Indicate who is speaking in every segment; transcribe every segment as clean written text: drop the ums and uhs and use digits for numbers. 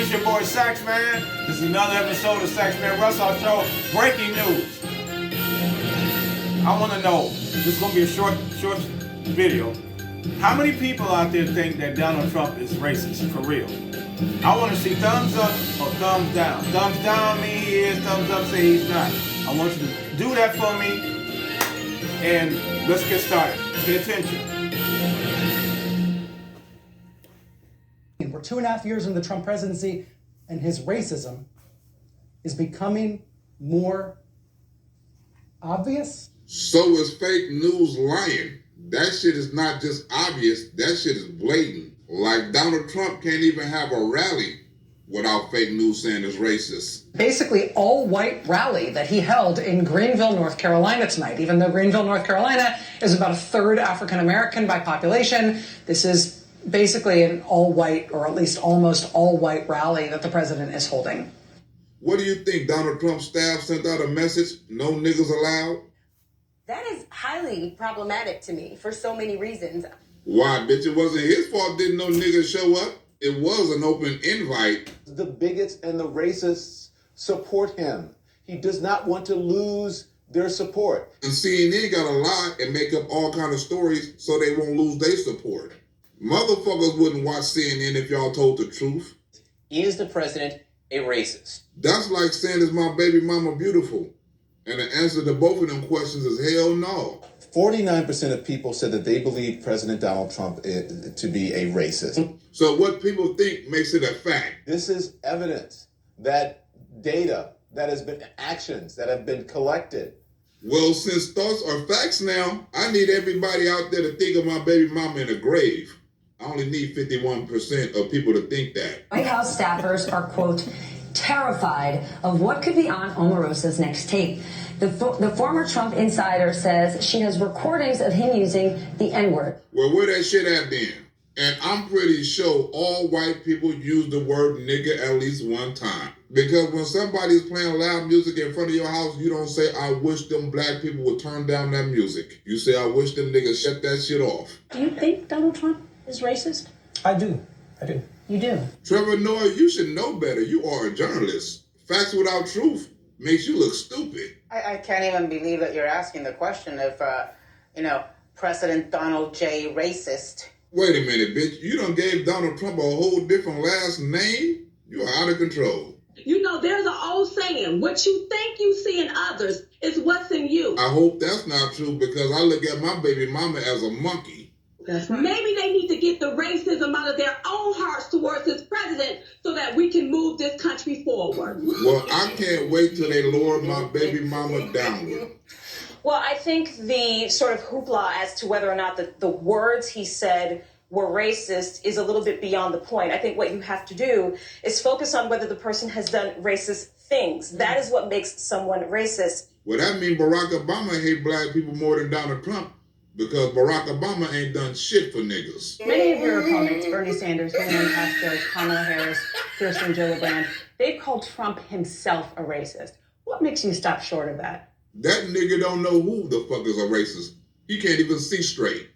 Speaker 1: it's your boy Saxman. This is another episode of Saxman Russaw Show. Breaking news. I want to know, this is going to be a short video. How many people out there think that Donald Trump is racist, for real? I want to see thumbs up or thumbs down. Thumbs down mean he is, thumbs up say he's not. I want you to do that for me, and let's get started. Pay attention.
Speaker 2: We're 2.5 years into the Trump presidency, and his racism is becoming more obvious.
Speaker 3: So is fake news lying. That shit is not just obvious, that shit is blatant. Like Donald Trump can't even have a rally without fake news saying it's racist.
Speaker 2: Basically, all-white rally that he held in Greenville, North Carolina tonight. Even though Greenville, North Carolina is about a third African-American by population, this is basically an all-white, or at least almost all-white rally that the president is holding.
Speaker 3: What do you think? Donald Trump's staff sent out a message, no niggas allowed?
Speaker 4: That is highly problematic to me for so many reasons.
Speaker 3: Why, bitch? It wasn't his fault didn't no niggas show up. It was an open invite.
Speaker 5: The bigots and the racists support him. He does not want to lose their support.
Speaker 3: And CNN got to lie and make up all kind of stories so they won't lose their support. Motherfuckers wouldn't watch CNN if y'all told the truth.
Speaker 6: Is the president a racist?
Speaker 3: That's like saying, is my baby mama beautiful? And the answer to both of them questions is hell no.
Speaker 5: 49% of people said that they believe President Donald Trump to be a racist.
Speaker 3: So what people think makes it a fact.
Speaker 5: This is evidence, that data, that has been actions that have been collected.
Speaker 3: Well, since thoughts are facts now, I need everybody out there to think of my baby mama in a grave. I only need 51% of people to think that.
Speaker 7: White House staffers are, quote, terrified of what could be on Omarosa's next tape. The former Trump insider says she has recordings of him using the N-word.
Speaker 3: Well, where that shit at then? And I'm pretty sure all white people use the word nigga at least one time. Because when somebody's playing loud music in front of your house, you don't say, I wish them black people would turn down that music. You say, I wish them niggas shut that shit off.
Speaker 8: Do you think Donald Trump is racist?
Speaker 2: I do.
Speaker 8: You do?
Speaker 3: Trevor Noah, you should know better. You are a journalist. Facts without truth makes you look stupid.
Speaker 9: I can't even believe that you're asking the question if, President Donald J. racist.
Speaker 3: Wait a minute, bitch. You done gave Donald Trump a whole different last name? You are out of control.
Speaker 10: You know, there's an old saying, what you think you see in others is what's in you.
Speaker 3: I hope that's not true because I look at my baby mama as a monkey.
Speaker 10: That's right. Maybe they need to get the racism out of their own hearts towards this president so that we can move this country forward.
Speaker 3: Well, I can't wait till they lower my baby mama downward.
Speaker 8: Well, I think the sort of hoopla as to whether or not the words he said were racist is a little bit beyond the point. I think what you have to do is focus on whether the person has done racist things. That is what makes someone racist.
Speaker 3: Well, that means Barack Obama hate black people more than Donald Trump because Barack Obama ain't done shit for niggas.
Speaker 8: Many of your opponents, Bernie Sanders, Julian Castro, Kamala Harris, Kirsten Gillibrand, they've called Trump himself a racist. What makes you stop short of that?
Speaker 3: That nigga don't know who the fuck is a racist. He can't even see straight.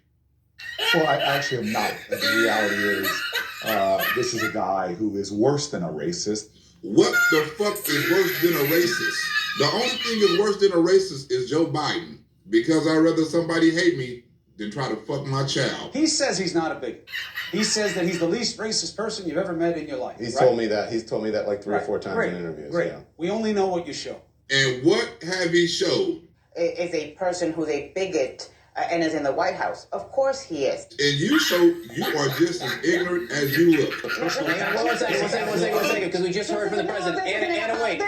Speaker 11: Well, I actually am not. The reality is, this is a guy who is worse than a racist.
Speaker 3: What the fuck is worse than a racist? The only thing is worse than a racist is Joe Biden. Because I'd rather somebody hate me than try to fuck my child.
Speaker 12: He says he's not a bigot. He says that he's the least racist person you've ever met in your life.
Speaker 5: He's told me that. He's told me that like three or four times in interviews.
Speaker 12: Great.
Speaker 5: Yeah.
Speaker 12: We only know what you show.
Speaker 3: And what have he showed?
Speaker 9: Is a person who's a bigot and is in the White House. Of course he is.
Speaker 3: And you show you are just as ignorant as you look.
Speaker 6: Hang on, one second, because we just heard from the president. Anna, wait.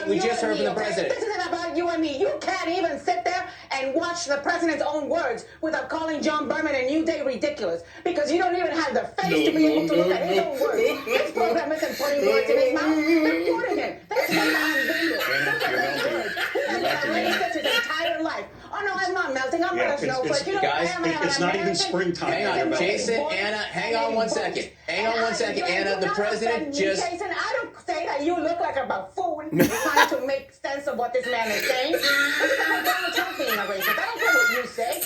Speaker 6: We just heard from the president.
Speaker 9: This isn't about you and me. You can't even sit there and watch the president's own words without calling John Berman and New Day ridiculous because you don't even have the face to be able to look at his own words. This program isn't putting words in his mouth. They're quoting him. That's him on video. Look at those words. He has been a racist his entire life. Oh, no, I'm not melting. I'm not a snowflake. You know,
Speaker 6: guys,
Speaker 12: it's not even springtime.
Speaker 6: Hang on, Jason, Anna, hang on one second. Anna, the president just...
Speaker 9: Jason, I don't say that you look like a buffoon trying to make sense of what this man is saying. It's about Donald Trump being a racist. I don't care what you say.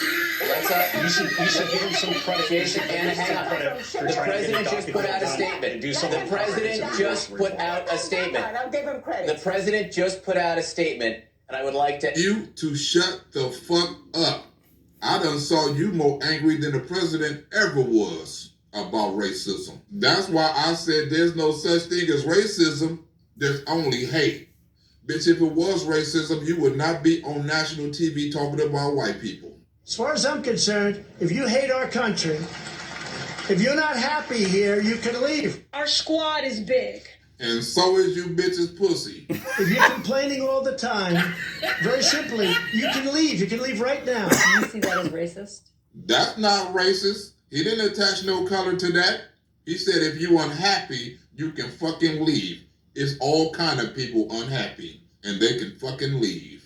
Speaker 6: You should give him some credit.
Speaker 12: Jason,
Speaker 6: Anna, hang on. The president just put out a statement. The president just put out a statement.
Speaker 9: I'll give him credit.
Speaker 6: The president just put out a statement, and I would like to...
Speaker 3: You to shut the fuck up. I done saw you more angry than the president ever was about racism. That's why I said there's no such thing as racism. There's only hate. Bitch, if it was racism, you would not be on national TV talking about white people.
Speaker 13: As far as I'm concerned, if you hate our country, if you're not happy here, you can leave.
Speaker 10: Our squad is big.
Speaker 3: And so is you bitch's pussy.
Speaker 13: If you're complaining all the time, very simply, you can leave. You can leave right now.
Speaker 7: Do you see that as racist?
Speaker 3: That's not racist. He didn't attach no color to that. He said if you unhappy, you can fucking leave. It's all kind of people unhappy, and they can fucking leave.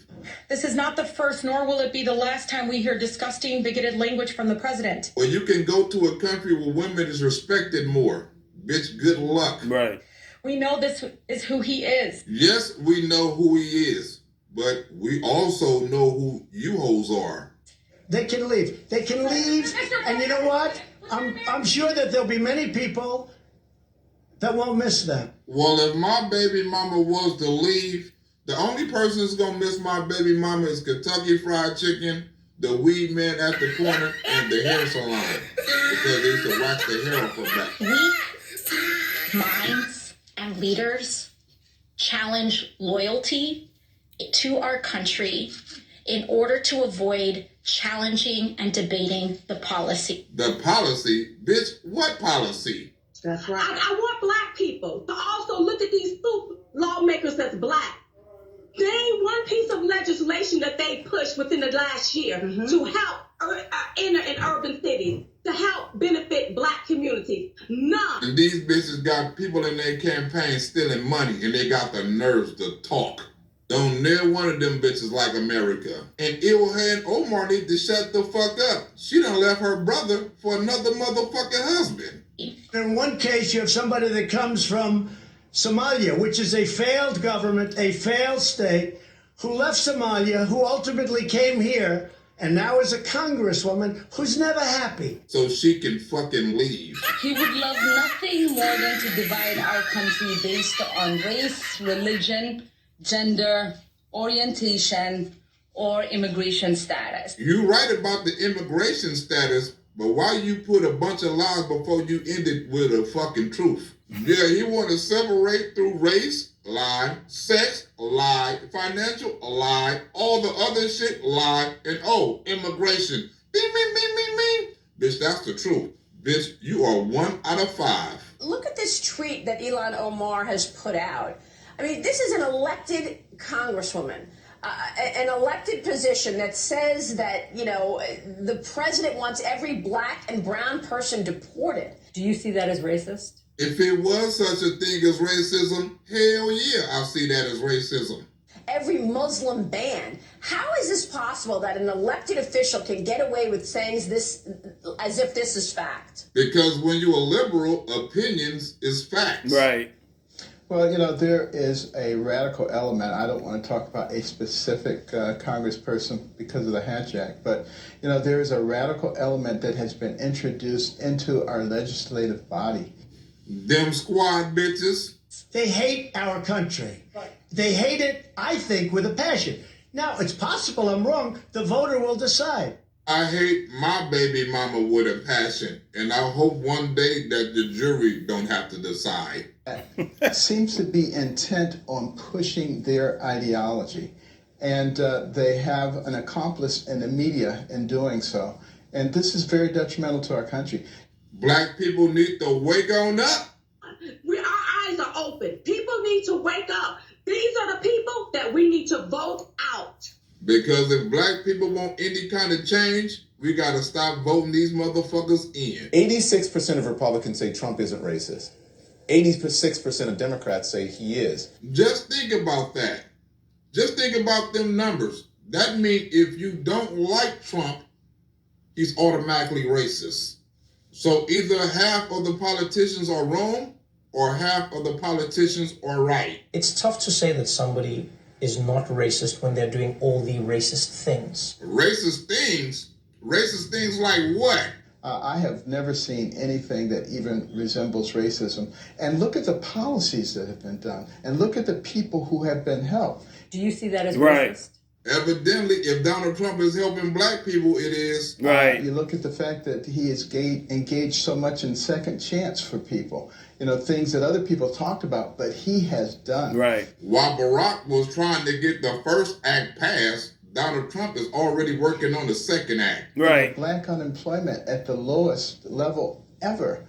Speaker 10: This is not the first, nor will it be the last time we hear disgusting, bigoted language from the president.
Speaker 3: Or you can go to a country where women is respected more. Bitch, good luck.
Speaker 1: Right.
Speaker 10: We know this is who he is.
Speaker 3: Yes, we know who he is, but we also know who you hoes are.
Speaker 13: They can leave. They can leave, and you know what? I'm sure that there'll be many people that won't miss them.
Speaker 3: Well, if my baby mama was to leave, the only person that's gonna miss my baby mama is Kentucky Fried Chicken, the weed man at the corner, and the hair salon, because they used to wax the hair off her back.
Speaker 14: Weak minds and leaders challenge loyalty to our country in order to avoid challenging and debating the policy.
Speaker 3: The policy? Bitch, what policy?
Speaker 9: That's right.
Speaker 10: I want black people to also look at these two lawmakers that's black. There ain't one piece of legislation that they pushed within the last year to help inner and urban cities, to help benefit black communities. None.
Speaker 3: And these bitches got people in their campaign stealing money, and they got the nerves to talk. Don't near one of them bitches like America. And Ilhan Omar need to shut the fuck up. She done left her brother for another motherfucking husband.
Speaker 13: In one case, you have somebody that comes from Somalia, which is a failed government, a failed state, who left Somalia, who ultimately came here, and now is a congresswoman who's never happy.
Speaker 3: So she can fucking leave.
Speaker 15: He would love nothing more than to divide our country based on race, religion, gender, orientation, or immigration status.
Speaker 3: You right about the immigration status, but why you put a bunch of lies before you end it with a fucking truth? Yeah, he want to separate through race, lie, sex, lie, financial, lie, all the other shit, lie, and immigration. Bing, bing, bing, bing, bing. Bitch, that's the truth. Bitch, you are 1 out of 5.
Speaker 16: Look at this tweet that Ilhan Omar has put out. I mean, this is an elected congresswoman, an elected position that says that, you know, the president wants every black and brown person deported.
Speaker 7: Do you see that as racist?
Speaker 3: If it was such a thing as racism, hell yeah, I see that as racism.
Speaker 16: Every Muslim ban. How is this possible that an elected official can get away with saying this as if this is fact?
Speaker 3: Because when you're a liberal, opinions is facts.
Speaker 1: Right.
Speaker 17: Well, you know, there is a radical element. I don't want to talk about a specific congressperson because of the Hatch Act, but, you know, there is a radical element that has been introduced into our legislative body.
Speaker 3: Them squad bitches.
Speaker 13: They hate our country. They hate it, I think, with a passion. Now, it's possible I'm wrong. The voter will decide.
Speaker 3: I hate my baby mama with a passion, and I hope one day that the jury don't have to decide.
Speaker 17: Seems to be intent on pushing their ideology, and they have an accomplice in the media in doing so. And this is very detrimental to our country.
Speaker 3: Black people need to wake on up.
Speaker 10: Our eyes are open. People need to wake up. These are the people that we need to vote out.
Speaker 3: Because if black people want any kind of change, we got to stop voting these motherfuckers in.
Speaker 5: 86% of Republicans say Trump isn't racist. 86% of Democrats say he is.
Speaker 3: Just think about that. Just think about them numbers. That means if you don't like Trump, he's automatically racist. So either half of the politicians are wrong or half of the politicians are right.
Speaker 18: It's tough to say that somebody is not racist when they're doing all the racist things.
Speaker 3: Racist things? Racist things like what?
Speaker 17: I have never seen anything that even resembles racism. And look at the policies that have been done. And look at the people who have been helped.
Speaker 7: Do you see that as
Speaker 1: Right.
Speaker 7: racist?
Speaker 3: Evidently, if Donald Trump is helping black people, it is.
Speaker 1: Right.
Speaker 17: You look at the fact that he has engaged so much in second chance for people. You know, things that other people talked about, but he has done.
Speaker 1: Right.
Speaker 3: While Barack was trying to get the first act passed, Donald Trump is already working on the second act.
Speaker 1: Right.
Speaker 17: Black unemployment at the lowest level ever.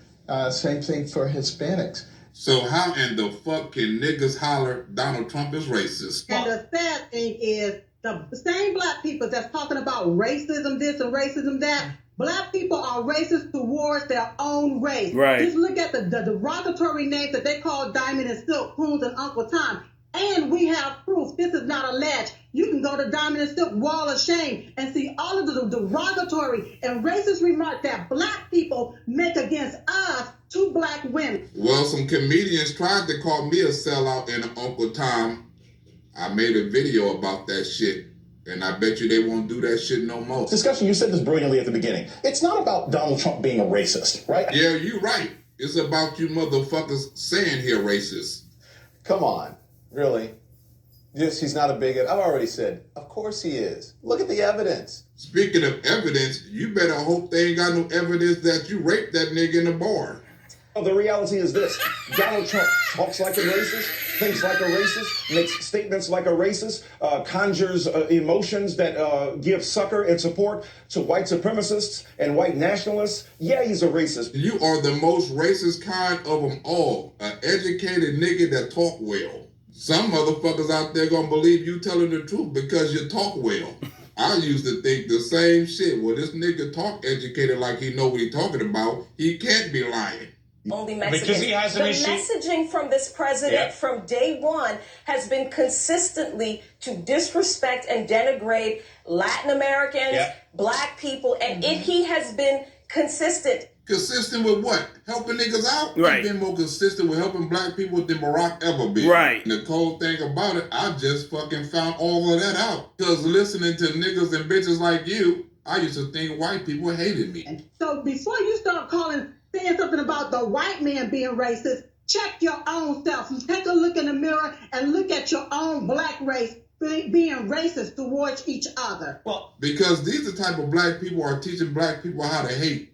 Speaker 17: Same thing for Hispanics.
Speaker 3: So how in the fuck can niggas holler Donald Trump is racist?
Speaker 9: And the sad thing is, the same black people that's talking about racism this and racism that, black people are racist towards their own race.
Speaker 1: Right.
Speaker 9: Just look at the derogatory names that they call Diamond and Silk, Coons and Uncle Tom. And we have proof. This is not alleged. You can go to Diamond and Silk Wall of Shame and see all of the derogatory and racist remarks that black people make against us, two black women.
Speaker 3: Well, some comedians tried to call me a sellout and an Uncle Tom. I made a video about that shit, and I bet you they won't do that shit no more.
Speaker 18: Discussion, you said this brilliantly at the beginning. It's not about Donald Trump being a racist, right?
Speaker 3: Yeah, you're right. It's about you motherfuckers saying he racist.
Speaker 5: Come on, really? Yes, he's not a bigot. I've already said, of course he is. Look at the evidence.
Speaker 3: Speaking of evidence, you better hope they ain't got no evidence that you raped that nigga in the bar.
Speaker 18: Well, the reality is this. Donald Trump talks like a racist, thinks like a racist, makes statements like a racist, conjures emotions that give succor and support to white supremacists and white nationalists. Yeah, he's a racist.
Speaker 3: You are the most racist kind of them all. An educated nigga that talk well. Some motherfuckers out there gonna believe you telling the truth because you talk well. I used to think the same shit. Well, this nigga talk educated like he know what he talking about. He can't be lying.
Speaker 8: Only messages.
Speaker 6: Because he has an issue.
Speaker 8: The messaging from this president from day one has been consistently to disrespect and denigrate Latin Americans, black people, and he has been consistent.
Speaker 3: Consistent with what? Helping niggas out?
Speaker 1: Right.
Speaker 3: He's been more consistent with helping black people than Barack ever been.
Speaker 1: Right.
Speaker 3: And the cold thing about it, I just fucking found all of that out. Because listening to niggas and bitches like you, I used to think white people hated me.
Speaker 9: So before you start saying something about the white man being racist, check your own self. Take a look in the mirror and look at your own black race being racist towards each other.
Speaker 3: Well, because these are the type of black people are teaching black people how to hate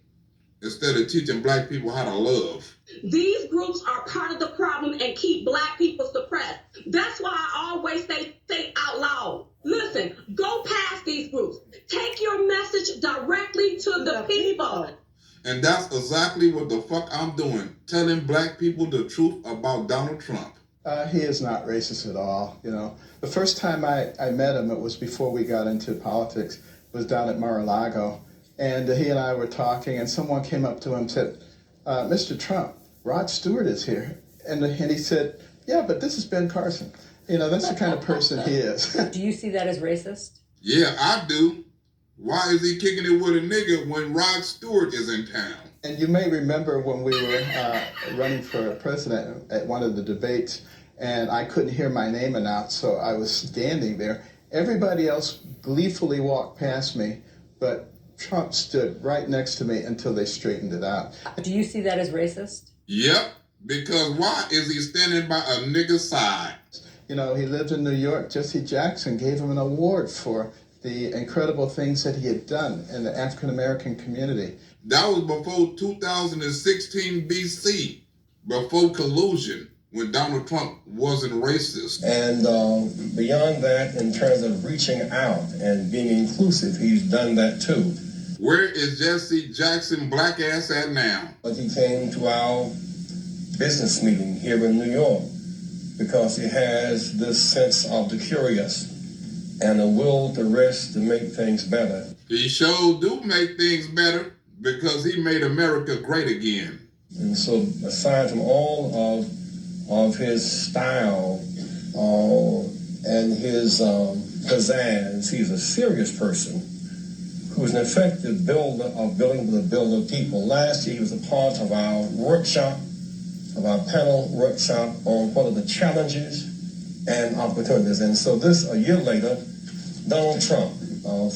Speaker 3: instead of teaching black people how to love.
Speaker 10: These groups are part of the problem and keep black people suppressed. That's why I always say out loud, listen, go past these groups. Take your message directly to the people.
Speaker 3: And that's exactly what the fuck I'm doing, telling black people the truth about Donald Trump.
Speaker 17: He is not racist at all. You know, the first time I met him, it was before we got into politics, was down at Mar-a-Lago. And he and I were talking, and someone came up to him and said, Mr. Trump, Rod Stewart is here. And he said, yeah, but this is Ben Carson. You know, that's the kind of person he is.
Speaker 7: Do you see that as racist?
Speaker 3: Yeah, I do. Why is he kicking it with a nigga when Rod Stewart is in town?
Speaker 17: And you may remember when we were running for president at one of the debates, and I couldn't hear my name announced, so I was standing there. Everybody else gleefully walked past me, but Trump stood right next to me until they straightened it out.
Speaker 7: Do you see that as racist?
Speaker 3: Yep, because why is he standing by a nigga's side?
Speaker 17: You know, he lived in New York. Jesse Jackson gave him an award for the incredible things that he had done in the African-American community.
Speaker 3: That was before 2016 BC, before collusion, when Donald Trump wasn't racist.
Speaker 19: And beyond that, in terms of reaching out and being inclusive, he's done that too.
Speaker 3: Where is Jesse Jackson black ass at now?
Speaker 19: But he came to our business meeting here in New York because he has this sense of the curious and a will to rest to make things better.
Speaker 3: He sure do make things better because he made America great again.
Speaker 19: And so aside from all of his style and his pizzazz, he's a serious person who's an effective builder of people. Last year he was a part of our workshop, of our panel workshop on what are the challenges and opportunities. And so a year later, Donald Trump,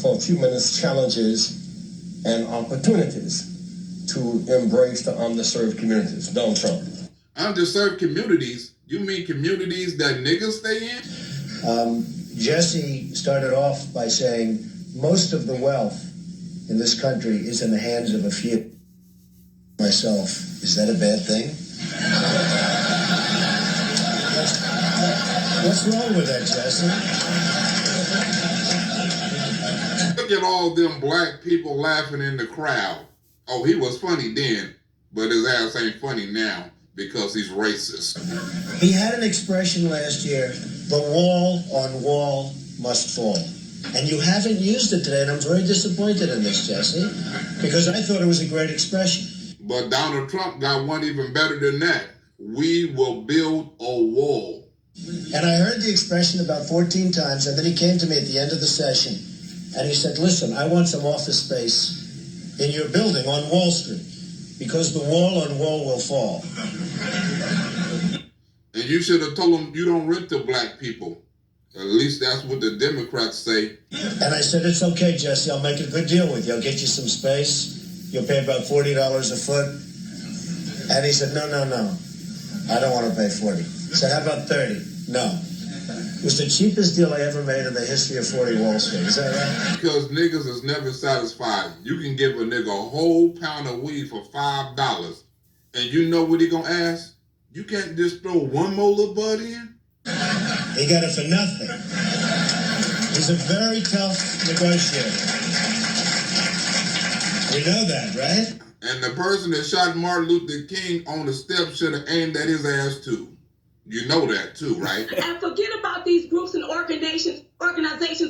Speaker 19: for a few minutes, challenges and opportunities to embrace the underserved communities. Donald Trump.
Speaker 3: Underserved communities? You mean communities that niggas stay in?
Speaker 13: Jesse started off by saying most of the wealth in this country is in the hands of a few. Myself, is that a bad thing? What's wrong with that, Jesse?
Speaker 3: Look at all them black people laughing in the crowd. Oh, he was funny then, but his ass ain't funny now because he's racist.
Speaker 13: He had an expression last year, the wall on wall must fall. And you haven't used it today, and I'm very disappointed in this, Jesse, because I thought it was a great expression.
Speaker 3: But Donald Trump got one even better than that. We will build a wall.
Speaker 13: And I heard the expression about 14 times, and then he came to me at the end of the session, and he said, listen, I want some office space in your building on Wall Street, because the wall on wall will fall.
Speaker 3: And you should have told him you don't rent to black people. At least that's what the Democrats say.
Speaker 13: And I said, it's okay, Jesse, I'll make a good deal with you. I'll get you some space. You'll pay about $40 a foot. And he said, no, I don't want to pay 40. I said, how about 30? No. It was the cheapest deal I ever made in the history of 40 Wall Street. Is that right?
Speaker 3: Because niggas is never satisfied. You can give a nigga a whole pound of weed for $5. And you know what he gonna ask? You can't just throw one more little bud in?
Speaker 13: He got it for nothing. He's a very tough negotiator. We know that, right?
Speaker 3: And the person that shot Martin Luther King on the steps should have aimed at his ass too. You know that too, right?
Speaker 10: And forget about these groups and organizations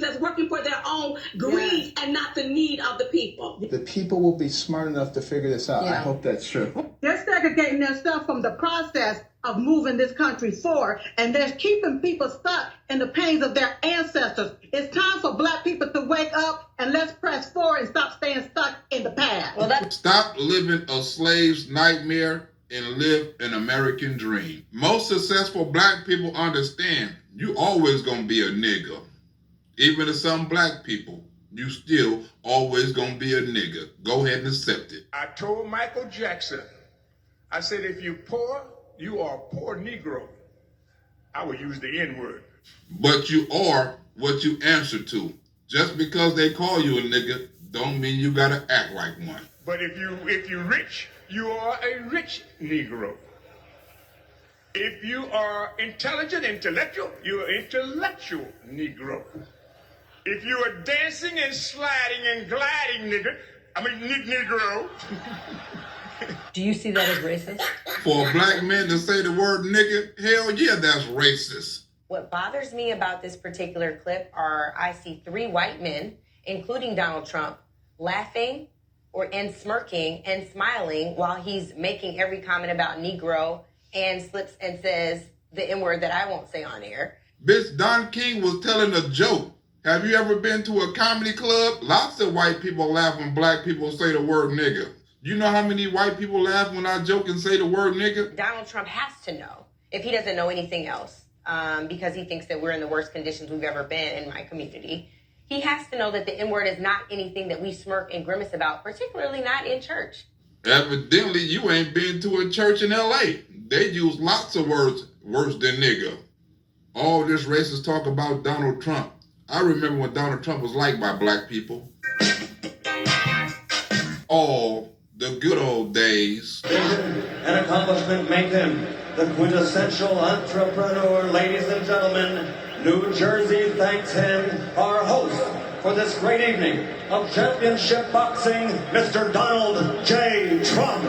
Speaker 10: that's working for their own greed and not the need of the people.
Speaker 17: The people will be smart enough to figure this out. I hope that's true.
Speaker 9: They're segregating themselves from the process of moving this country forward, and they're keeping people stuck in the pains of their ancestors. It's time for black people to wake up and let's press forward and stop staying stuck in the past.
Speaker 3: Stop living a slave's nightmare and live an American dream. Most successful black people understand you always gonna be a nigga. Even to some black people, you still always gonna be a nigga. Go ahead and accept it.
Speaker 20: I told Michael Jackson, I said, if you're poor, you are a poor Negro. I would use the N-word.
Speaker 3: But you are what you answer to. Just because they call you a nigga, don't mean you gotta act like one.
Speaker 20: But if you're rich, you are a rich Negro. If you are intellectual, you're an intellectual Negro. If you are dancing and sliding and gliding, Negro.
Speaker 7: Do you see that as racist?
Speaker 3: For a black man to say the word nigga, hell yeah, that's racist.
Speaker 4: What bothers me about this particular clip are I see 3 white men, including Donald Trump, laughing and smirking and smiling while he's making every comment about Negro and slips and says the N-word that I won't say on air.
Speaker 3: Bitch, Don King was telling a joke. Have you ever been to a comedy club? Lots of white people laugh when black people say the word nigga. You know how many white people laugh when I joke and say the word nigga?
Speaker 4: Donald Trump has to know, if he doesn't know anything else, because he thinks that we're in the worst conditions we've ever been in my community. He has to know that the N-word is not anything that we smirk and grimace about, particularly not in church.
Speaker 3: Evidently, you ain't been to a church in L.A. They use lots of words worse than nigga. All this racist talk about Donald Trump. I remember when Donald Trump was liked by black people. All the good old days.
Speaker 21: Vision and accomplishment make him the quintessential entrepreneur. Ladies and gentlemen, New Jersey thanks him, our host for this great evening of championship boxing, Mr. Donald J. Trump.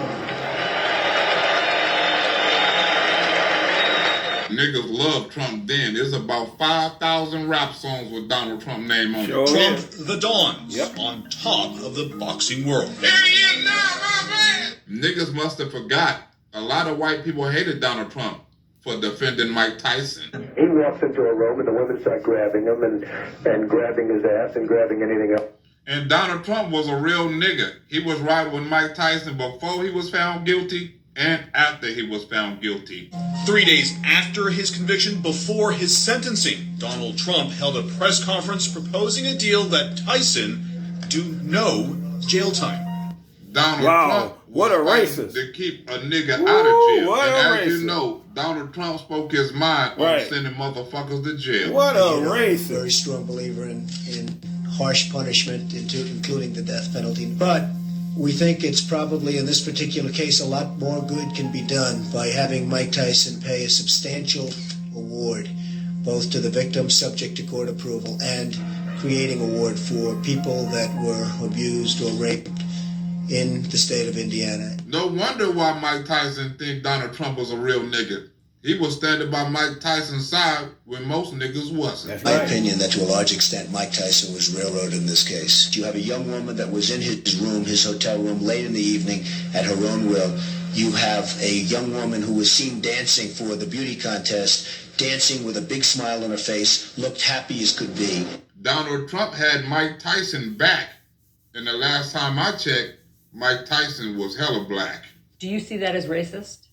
Speaker 3: Niggas love Trump then. There's about 5,000 rap songs with Donald Trump name on it.
Speaker 22: Trump the Dons on top of the boxing world.
Speaker 3: Here he is now, my man! Niggas must have forgot. A lot of white people hated Donald Trump for defending Mike Tyson.
Speaker 23: He walks into a room and the women start grabbing him and grabbing his ass and grabbing anything else.
Speaker 3: And Donald Trump was a real nigga. He was riding with Mike Tyson before he was found guilty and after he was found guilty.
Speaker 22: 3 days after his conviction, before his sentencing, Donald Trump held a press conference proposing a deal that Tyson do no
Speaker 19: jail time.
Speaker 3: Donald
Speaker 1: Wow,
Speaker 3: Trump
Speaker 1: what a
Speaker 3: was
Speaker 1: racist.
Speaker 3: to keep a nigga
Speaker 1: Woo,
Speaker 3: out of jail.
Speaker 1: what
Speaker 3: And
Speaker 1: a
Speaker 3: as you
Speaker 1: racist.
Speaker 3: know, Donald Trump spoke his mind
Speaker 1: Right.
Speaker 3: on sending motherfuckers to jail.
Speaker 1: What a
Speaker 2: I'm a
Speaker 1: racist.
Speaker 2: very strong believer in harsh punishment, including the death penalty. But we think it's probably, in this particular case, a lot more good can be done by having Mike Tyson pay a substantial award, both to the victims subject to court approval and creating award for people that were abused or raped in the state of Indiana.
Speaker 3: No wonder why Mike Tyson think Donald Trump was a real nigga. He was standing by Mike Tyson's side when most niggas wasn't.
Speaker 2: My opinion that to a large extent Mike Tyson was railroaded in this case. You have a young woman that was in his room, his hotel room, late in the evening at her own will. You have a young woman who was seen dancing for the beauty contest, dancing with a big smile on her face, looked happy as could be.
Speaker 3: Donald Trump had Mike Tyson back. And the last time I checked, Mike Tyson was hella black.
Speaker 7: Do you see that as racist?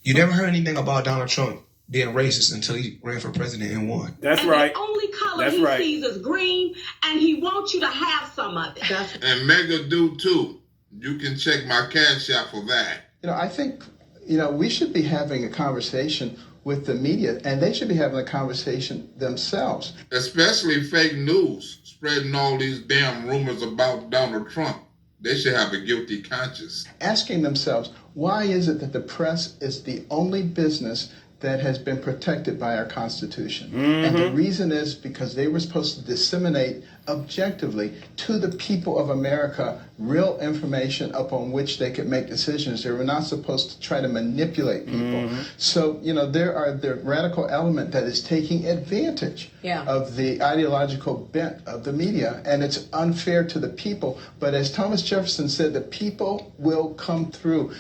Speaker 11: You never heard anything about Donald Trump being racist until he ran for president and won.
Speaker 1: That's
Speaker 10: and
Speaker 1: right.
Speaker 10: The only color
Speaker 1: That's
Speaker 10: he
Speaker 1: right.
Speaker 10: sees is green, and he wants you to have some of it.
Speaker 3: And Mega do too. You can check my cash out for that.
Speaker 17: I think, we should be having a conversation with the media, and they should be having a conversation themselves.
Speaker 3: Especially fake news, spreading all these damn rumors about Donald Trump. They should have a guilty conscience.
Speaker 17: Asking themselves, why is it that the press is the only business that has been protected by our Constitution? And the reason is because they were supposed to disseminate objectively to the people of America real information upon which they could make decisions. They were not supposed to try to manipulate people. So, the radical element that is taking advantage of the ideological bent of the media, and it's unfair to the people. But as Thomas Jefferson said, the people will come through.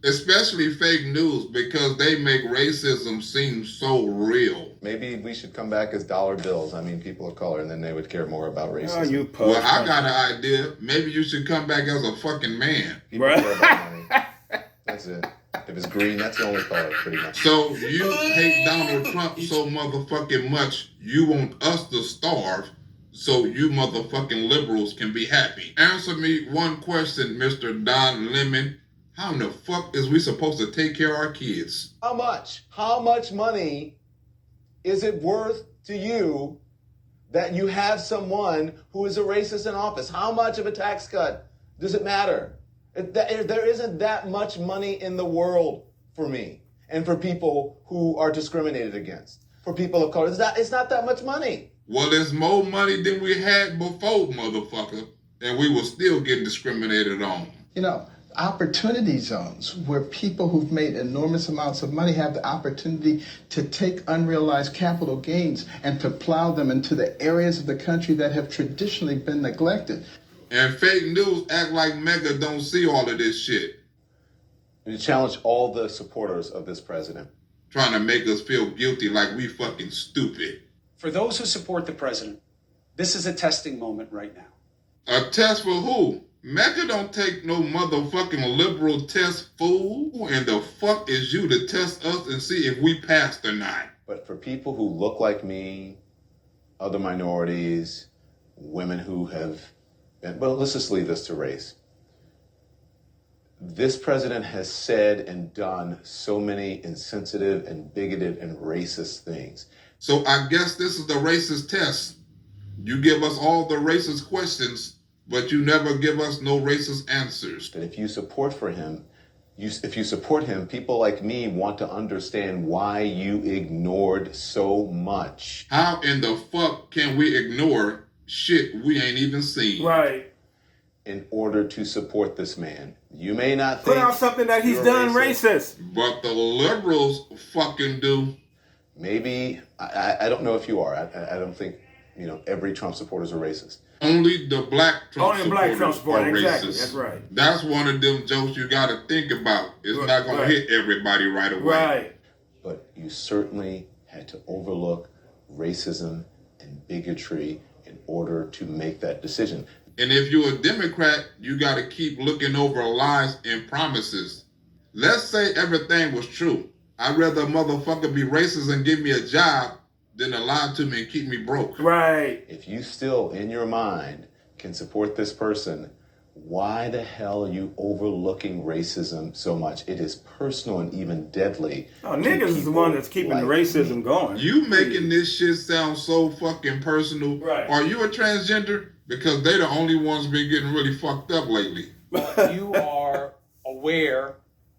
Speaker 3: Especially fake news, because they make racism seem so real.
Speaker 5: Maybe we should come back as dollar bills. I mean, people of color, and then they would care more about racism.
Speaker 3: Well, I got an idea. Maybe you should come back as a fucking man.
Speaker 5: People care about money. That's it. If it's green, that's the only color, pretty much.
Speaker 3: So you hate Donald Trump so motherfucking much, you want us to starve so you motherfucking liberals can be happy. Answer me one question, Mr. Don Lemon. How in the fuck is we supposed to take care of our kids?
Speaker 5: How much? How much money is it worth to you that you have someone who is a racist in office? How much of a tax cut does it matter? There isn't that much money in the world for me and for people who are discriminated against. For people of color, it's not that much money.
Speaker 3: Well, there's more money than we had before, motherfucker, and we were still getting discriminated on.
Speaker 17: Opportunity zones where people who've made enormous amounts of money have the opportunity to take unrealized capital gains and to plow them into the areas of the country that have traditionally been neglected.
Speaker 3: And fake news act like Mega don't see all of this shit.
Speaker 5: And to challenge all the supporters of this president.
Speaker 3: Trying to make us feel guilty like we fucking stupid.
Speaker 12: For those who support the president, this is a testing moment right now.
Speaker 3: A test for who? Mecca don't take no motherfucking liberal test, fool. Who in the fuck is you to test us and see if we passed or not?
Speaker 5: But for people who look like me, other minorities, women who have been, well, let's just leave this to race. This president has said and done so many insensitive and bigoted and racist things.
Speaker 3: So I guess this is the racist test. You give us all the racist questions, but you never give us no racist answers.
Speaker 5: That if you support him, people like me want to understand why you ignored so much.
Speaker 3: How in the fuck can we ignore shit we ain't even seen?
Speaker 1: Right.
Speaker 5: In order to support this man. You may not think
Speaker 1: put out something that he's done racist.
Speaker 3: But the liberals fucking do.
Speaker 5: Maybe, I don't know if you are. I don't think, every Trump supporters are racist.
Speaker 3: Only the black Trump
Speaker 1: supporters are
Speaker 3: exactly.
Speaker 1: Racist. That's right.
Speaker 3: That's one of them jokes you got to think about. It's not going to hit everybody right away.
Speaker 1: Right.
Speaker 5: But you certainly had to overlook racism and bigotry in order to make that decision.
Speaker 3: And if you're a Democrat, you got to keep looking over lies and promises. Let's say everything was true. I'd rather a motherfucker be racist and give me a job than to lie to me and keep me broke.
Speaker 1: Right.
Speaker 5: If you still, in your mind, can support this person why the hell are you overlooking racism so much? It is personal and even deadly.
Speaker 1: Oh, niggas is the one that's keeping the racism going.
Speaker 3: You making this shit sound so fucking personal.
Speaker 1: Right.
Speaker 3: Are you a transgender? Because they the only ones been getting really fucked up lately.
Speaker 12: You are aware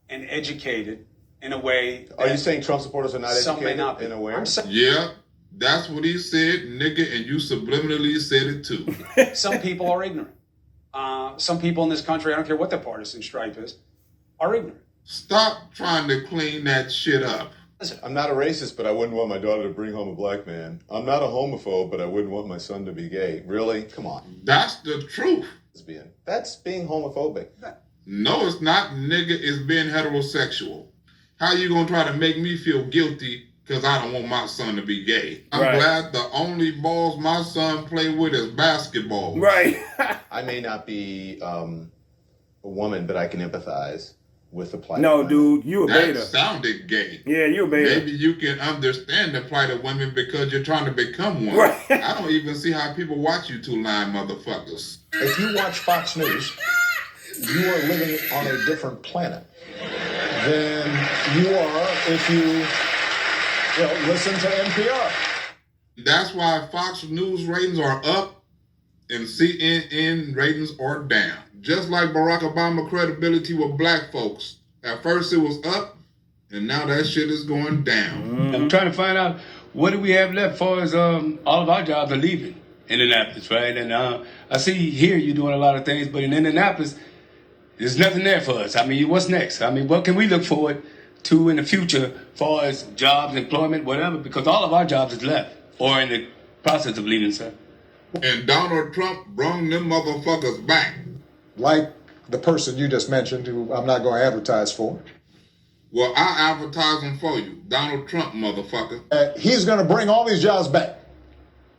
Speaker 12: and educated in a way.
Speaker 5: Are you saying Trump supporters are not
Speaker 12: Some may
Speaker 5: educated
Speaker 12: not be.
Speaker 5: and aware?
Speaker 12: I'm saying
Speaker 3: Yeah, that's what he said, nigga, and you subliminally said it too.
Speaker 12: some people are ignorant. Some people in this country, I don't care what their partisan stripe is, are ignorant.
Speaker 3: Stop trying to clean that shit up.
Speaker 5: I'm not a racist, but I wouldn't want my daughter to bring home a black man. I'm not a homophobe, but I wouldn't want my son to be gay. Really? Come on.
Speaker 3: That's the truth.
Speaker 5: That's being homophobic.
Speaker 3: No, it's not, nigga. It's being heterosexual. How you gonna try to make me feel guilty because I don't want my son to be gay? I'm glad the only balls my son play with is basketball.
Speaker 1: Right.
Speaker 5: I may not be a woman, but I can empathize with the plight.
Speaker 1: No, dude, you a beta.
Speaker 3: That sounded gay.
Speaker 1: Yeah, you a beta.
Speaker 3: Maybe you can understand the plight of women because you're trying to become one.
Speaker 1: Right.
Speaker 3: I don't even see how people watch you two lying motherfuckers.
Speaker 14: If you watch Fox News, you are living on a different planet than you are if you listen to NPR.
Speaker 3: That's why Fox News ratings are up and CNN ratings are down. Just like Barack Obama credibility with black folks. At first it was up, and now that shit is going down.
Speaker 15: I'm trying to find out what do we have left for as all of our jobs are leaving Indianapolis, right? And I see here you're doing a lot of things, but in Indianapolis, there's nothing there for us. I mean, what's next? I mean, what can we look forward to in the future as far as jobs, employment, whatever? Because all of our jobs is left or in the process of leaving, sir.
Speaker 3: And Donald Trump brung them motherfuckers back.
Speaker 14: Like the person you just mentioned, who I'm not going to advertise for.
Speaker 3: Well, I'll advertise them for you. Donald Trump, motherfucker.
Speaker 14: He's going to bring all these jobs back.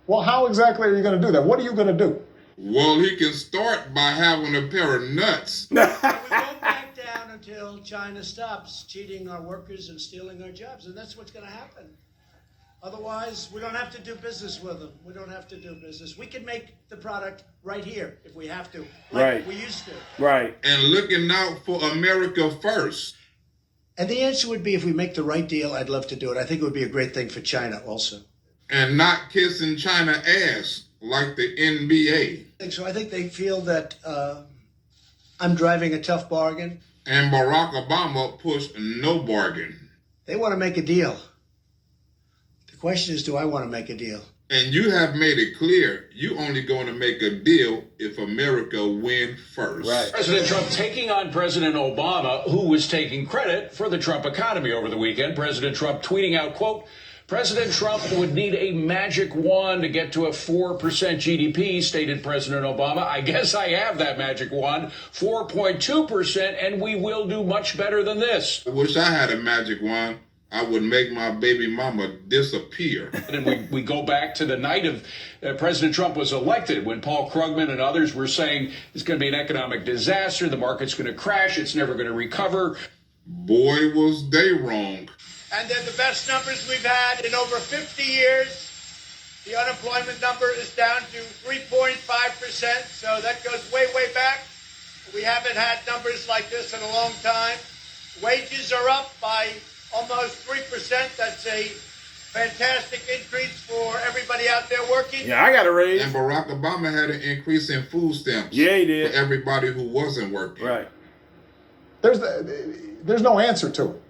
Speaker 14: Well, how exactly are you going to do that? What are you going to do?
Speaker 3: Well, he can start by having a pair of nuts.
Speaker 13: We won't back down until China stops cheating our workers and stealing our jobs, and that's what's going to happen. Otherwise, we don't have to do business with them. We don't have to do business. We can make the product right here if we have to, like we used to.
Speaker 1: Right.
Speaker 3: And looking out for America first.
Speaker 2: And the answer would be if we make the right deal, I'd love to do it. I think it would be a great thing for China also.
Speaker 3: And not kissing China ass like the NBA.
Speaker 2: So I think they feel that I'm driving a tough bargain.
Speaker 3: And Barack Obama pushed no bargain.
Speaker 2: They want to make a deal. The question is, do I want to make a deal?
Speaker 3: And you have made it clear you only going to make a deal if America wins first.
Speaker 16: Right. President Trump taking on President Obama, who was taking credit for the Trump economy over the weekend. President Trump tweeting out, quote, President Trump would need a magic wand to get to a 4% GDP, stated President Obama. I guess I have that magic wand, 4.2%, and we will do much better than this.
Speaker 3: I wish I had a magic wand. I would make my baby mama disappear.
Speaker 16: And we go back to the night of President Trump was elected when Paul Krugman and others were saying it's going to be an economic disaster. The market's going to crash. It's never going to recover.
Speaker 3: Boy, was they wrong.
Speaker 13: And they're the best numbers we've had in over 50 years. The unemployment number is down to 3.5%, so that goes way, way back. We haven't had numbers like this in a long time. Wages are up by almost 3%. That's a fantastic increase for everybody out there working.
Speaker 1: Yeah, I got a raise.
Speaker 3: And Barack Obama had an increase in food stamps.
Speaker 1: Yeah, he did.
Speaker 3: For everybody who wasn't working.
Speaker 1: Right.
Speaker 14: There's no answer to it.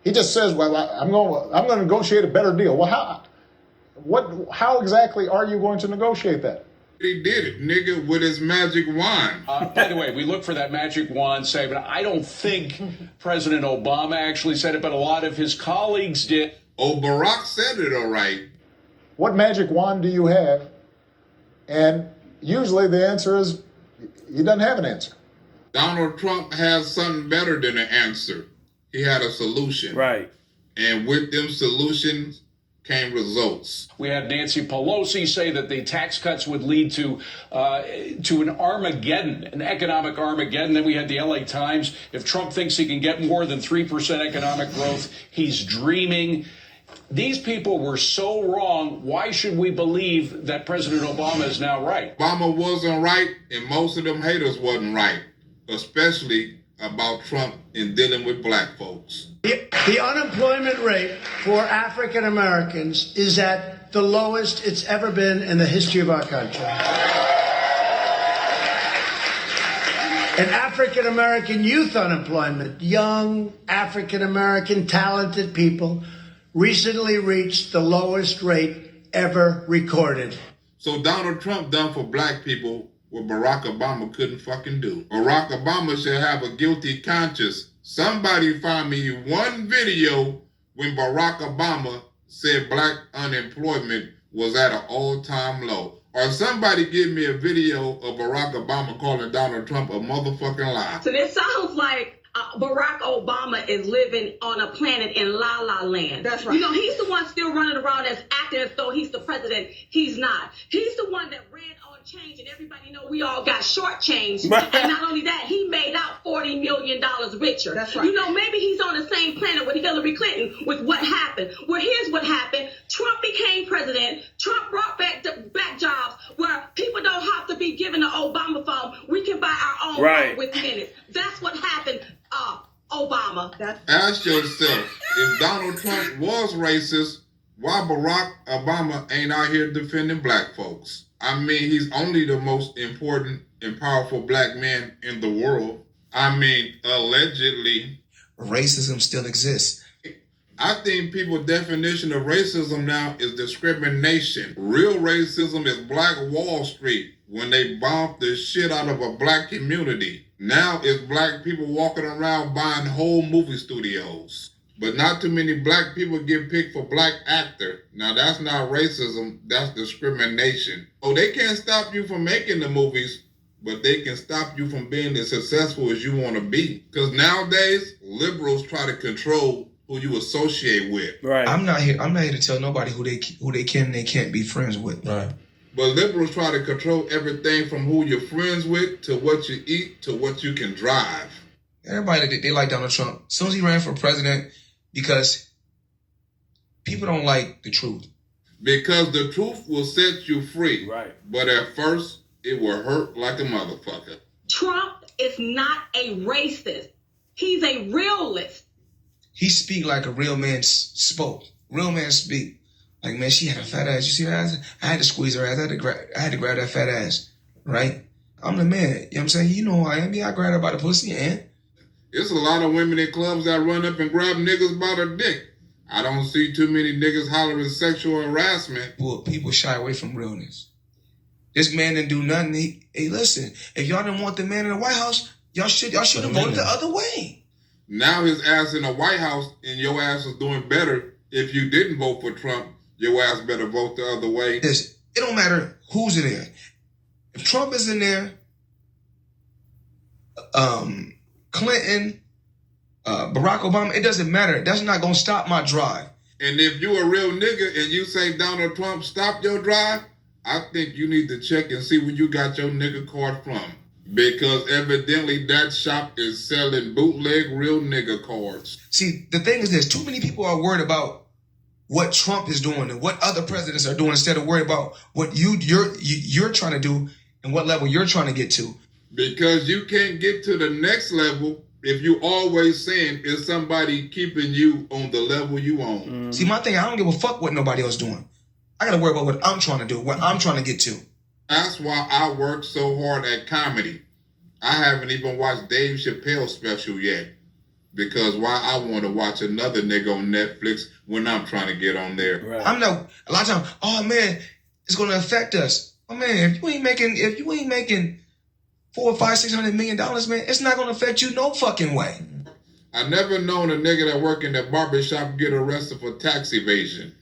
Speaker 14: He just says, "Well, I'm going to negotiate a better deal." Well, how exactly are you going to negotiate that?
Speaker 3: He did it, nigga, with his magic wand.
Speaker 16: By the way, we look for that magic wand statement. I don't think President Obama actually said it, but a lot of his colleagues did.
Speaker 3: Oh, Barack said it all right.
Speaker 14: What magic wand do you have? And usually the answer is he doesn't have an answer.
Speaker 3: Donald Trump has something better than an answer. He had a solution.
Speaker 1: Right.
Speaker 3: And with them solutions came results.
Speaker 16: We had Nancy Pelosi say that the tax cuts would lead to an Armageddon, an economic Armageddon. Then we had the LA Times. If Trump thinks he can get more than 3% economic growth, he's dreaming. These people were so wrong. Why should we believe that President Obama is now right?
Speaker 3: Obama wasn't right, and most of them haters wasn't right, especially about Trump in dealing with black folks.
Speaker 13: The unemployment rate for African Americans is at the lowest it's ever been in the history of our country. And African American youth unemployment, young African American talented people, recently reached the lowest rate ever recorded.
Speaker 3: So Donald Trump done for black people what Barack Obama couldn't fucking do. Barack Obama should have a guilty conscience. Somebody find me one video when Barack Obama said black unemployment was at an all-time low. Or somebody give me a video of Barack Obama calling Donald Trump a motherfucking lie.
Speaker 10: So this sounds like Barack Obama is living on a planet in La La Land. That's right. You know, he's the one still running around as acting as though he's the president. He's not. He's the one that ran on change, and everybody know we all got shortchanged. And not only that, he made out $40 million richer. That's right. You know, maybe he's on the same planet with Hillary Clinton with what happened. Well, here's what happened. Trump became president. Trump brought back jobs where people don't have to be given the Obama phone. We can buy our own phone with minutes. That's what happened. Obama.
Speaker 3: Ask yourself, if Donald Trump was racist, why Barack Obama ain't out here defending black folks? I mean, he's only the most important and powerful black man in the world. I mean, allegedly.
Speaker 11: Racism still exists.
Speaker 3: I think people's definition of racism now is discrimination. Real racism is Black Wall Street, when they bombed the shit out of a black community. Now it's black people walking around buying whole movie studios. But not too many black people get picked for black actor. Now that's not racism, that's discrimination. Oh, they can't stop you from making the movies, but they can stop you from being as successful as you want to be. Because nowadays, liberals try to control who you associate with.
Speaker 11: Right. I'm not here to tell nobody who they can and they can't be friends with. Right.
Speaker 3: But liberals try to control everything from who you're friends with, to what you eat, to what you can drive.
Speaker 11: Everybody, they like Donald Trump. As soon as he ran for president, because people don't like the truth.
Speaker 3: Because the truth will set you free.
Speaker 1: Right.
Speaker 3: But at first, it will hurt like a motherfucker.
Speaker 10: Trump is not a racist. He's a realist.
Speaker 11: He speak like a real man spoke. Real man speak. Like, man, she had a fat ass. You see her ass? I had to squeeze her ass. I had to grab that fat ass. Right? I'm the man. You know what I'm saying? You know who I am. Yeah, I grabbed her by the pussy, and
Speaker 3: There's a lot of women in clubs that run up and grab niggas by the dick. I don't see too many niggas hollering sexual harassment.
Speaker 11: Well, people shy away from realness. This man didn't do nothing. Hey, listen, if y'all didn't want the man in the White House, y'all should have voted the other way.
Speaker 3: Now his ass in the White House and your ass is doing better. If you didn't vote for Trump, your ass better vote the other way.
Speaker 11: It don't matter who's in there. If Trump is in there, Clinton, Barack Obama, it doesn't matter. That's not going to stop my drive.
Speaker 3: And if you a real nigga and you say Donald Trump stopped your drive, I think you need to check and see where you got your nigga card from. Because evidently that shop is selling bootleg real nigga cards.
Speaker 11: See, the thing is this, too many people are worried about what Trump is doing and what other presidents are doing instead of worried about what you're trying to do and what level you're trying to get to.
Speaker 3: Because you can't get to the next level if you always saying is somebody keeping you on the level you on.
Speaker 11: See, my thing, I don't give a fuck what nobody else doing. I got to worry about what I'm trying to do, what I'm trying to get to.
Speaker 3: That's why I work so hard at comedy. I haven't even watched Dave Chappelle's special yet. Because why I want to watch another nigga on Netflix when I'm trying to get on there.
Speaker 1: Right.
Speaker 11: I'm not, a lot of times, oh man, it's going to affect us. Oh man, if you ain't making $400, $500, $600 million, man, it's not going to affect you no fucking way.
Speaker 3: I never known a nigga that work in the barbershop get arrested for tax evasion.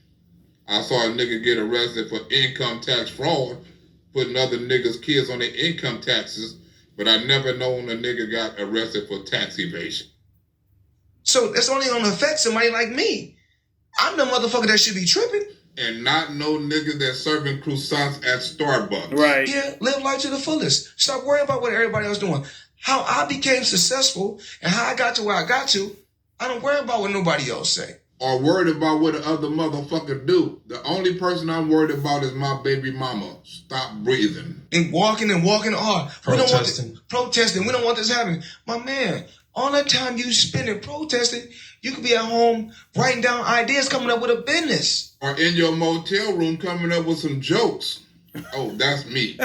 Speaker 3: I saw a nigga get arrested for income tax fraud, putting other niggas' kids on their income taxes, but I never known a nigga got arrested for tax evasion.
Speaker 11: So that's only going to affect somebody like me. I'm the motherfucker that should be tripping.
Speaker 3: And not no nigga that's serving croissants at Starbucks.
Speaker 1: Right.
Speaker 11: Yeah, live life to the fullest. Stop worrying about what everybody else doing. How I became successful and how I got to where I got to, I don't worry about what nobody else say.
Speaker 3: or worried about what the other motherfucker do. The only person I'm worried about is my baby mama. Stop breathing.
Speaker 11: And walking hard. Protesting. We don't want this happening. My man, all that time you spending protesting, you could be at home writing down ideas, coming up with a business.
Speaker 3: Or in your motel room coming up with some jokes. Oh, that's me.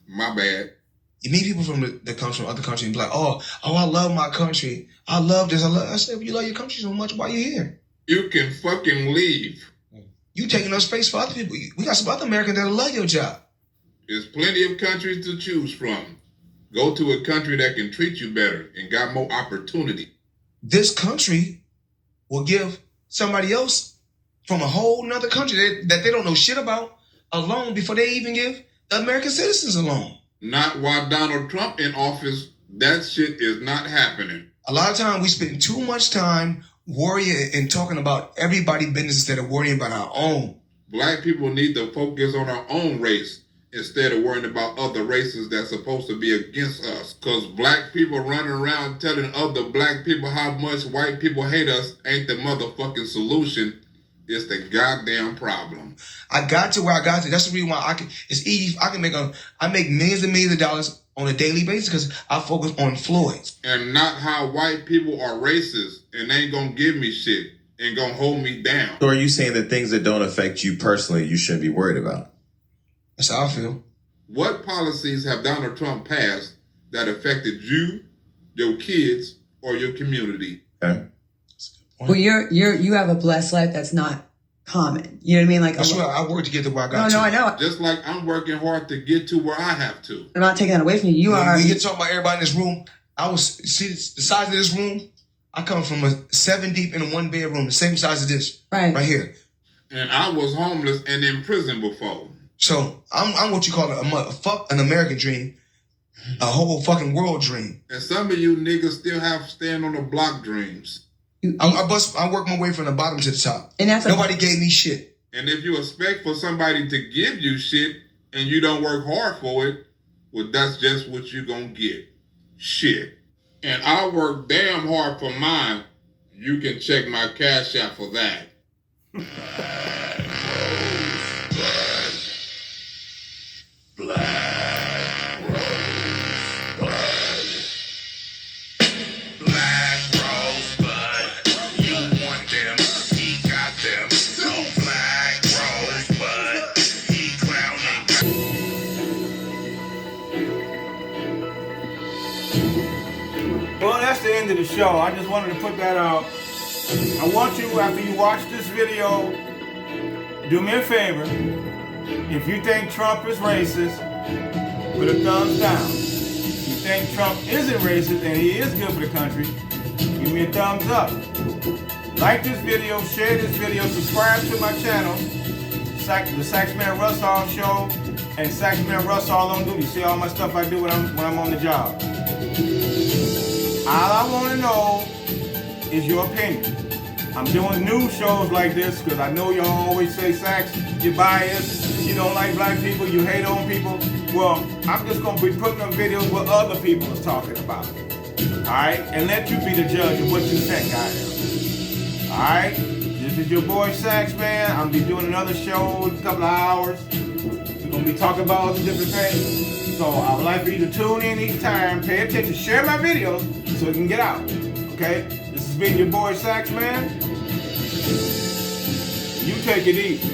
Speaker 3: My bad.
Speaker 11: You meet people that comes from other countries and be like, oh, I love my country. I love this. I said, well, you love your country so much, why you here?
Speaker 3: You can fucking leave.
Speaker 11: You taking up space for other people. We got some other Americans that love your job.
Speaker 3: There's plenty of countries to choose from. Go to a country that can treat you better and got more opportunity.
Speaker 11: This country will give somebody else from a whole nother country that they don't know shit about a loan before they even give the American citizens a loan.
Speaker 3: Not while Donald Trump in office. That shit is not happening.
Speaker 11: A lot of time we spend too much time worrying and talking about everybody's business instead of worrying about our own.
Speaker 3: Black people need to focus on our own race instead of worrying about other races that's supposed to be against us. Because black people running around telling other black people how much white people hate us ain't the motherfucking solution. It's the goddamn problem.
Speaker 11: I got to where I got to. That's the reason why it's easy. I make millions and millions of dollars on a daily basis because I focus on Floyd.
Speaker 3: And not how white people are racist and ain't gonna give me shit and gonna hold me down.
Speaker 6: So are you saying that things that don't affect you personally, you shouldn't be worried about?
Speaker 11: That's how I feel.
Speaker 3: What policies have Donald Trump passed that affected you, your kids, or your community?
Speaker 6: Okay.
Speaker 8: Well, you have a blessed life that's not common. You know what I mean? Like
Speaker 11: that's why I work to get to where I got to.
Speaker 8: No, I know.
Speaker 3: Just like I'm working hard to get to where I have to.
Speaker 8: I'm not taking that away from you.
Speaker 11: When you talk about everybody in this room, see the size of this room. I come from a 7 deep in a 1 bedroom, the same size as this, right here.
Speaker 3: And I was homeless and in prison before.
Speaker 11: So I'm what you call an American dream, a whole fucking world dream.
Speaker 3: And some of you niggas still have stand on the block dreams.
Speaker 11: I work my way from the bottom to the top. And nobody gave me shit.
Speaker 3: And if you expect for somebody to give you shit and you don't work hard for it, well, that's just what you're gonna get. Shit. And I work damn hard for mine. You can check my Cash App for that.
Speaker 1: Well, that's the end of the show. I just wanted to put that out. I want you, after you watch this video, do me a favor. If you think Trump is racist, put a thumbs down. If you think Trump isn't racist and he is good for the country, give me a thumbs up. Like this video, share this video, subscribe to my channel, the Saxman Russaw Show, and Saxman Russaw on duty. See all my stuff I do when I'm on the job. All I want to know is your opinion. I'm doing new shows like this because I know y'all always say, Sax, you're biased, you don't like black people, you hate on people. Well, I'm just going to be putting up videos what other people are talking about. Alright? And let you be the judge of what you think I am. Alright? This is your boy Saxman. I'm going to be doing another show in a couple of hours. We're going to be talking about other different things. So I would like for you to tune in each time, pay attention, share my videos so it can get out. Okay? This has been your boy Saxman. You take it easy.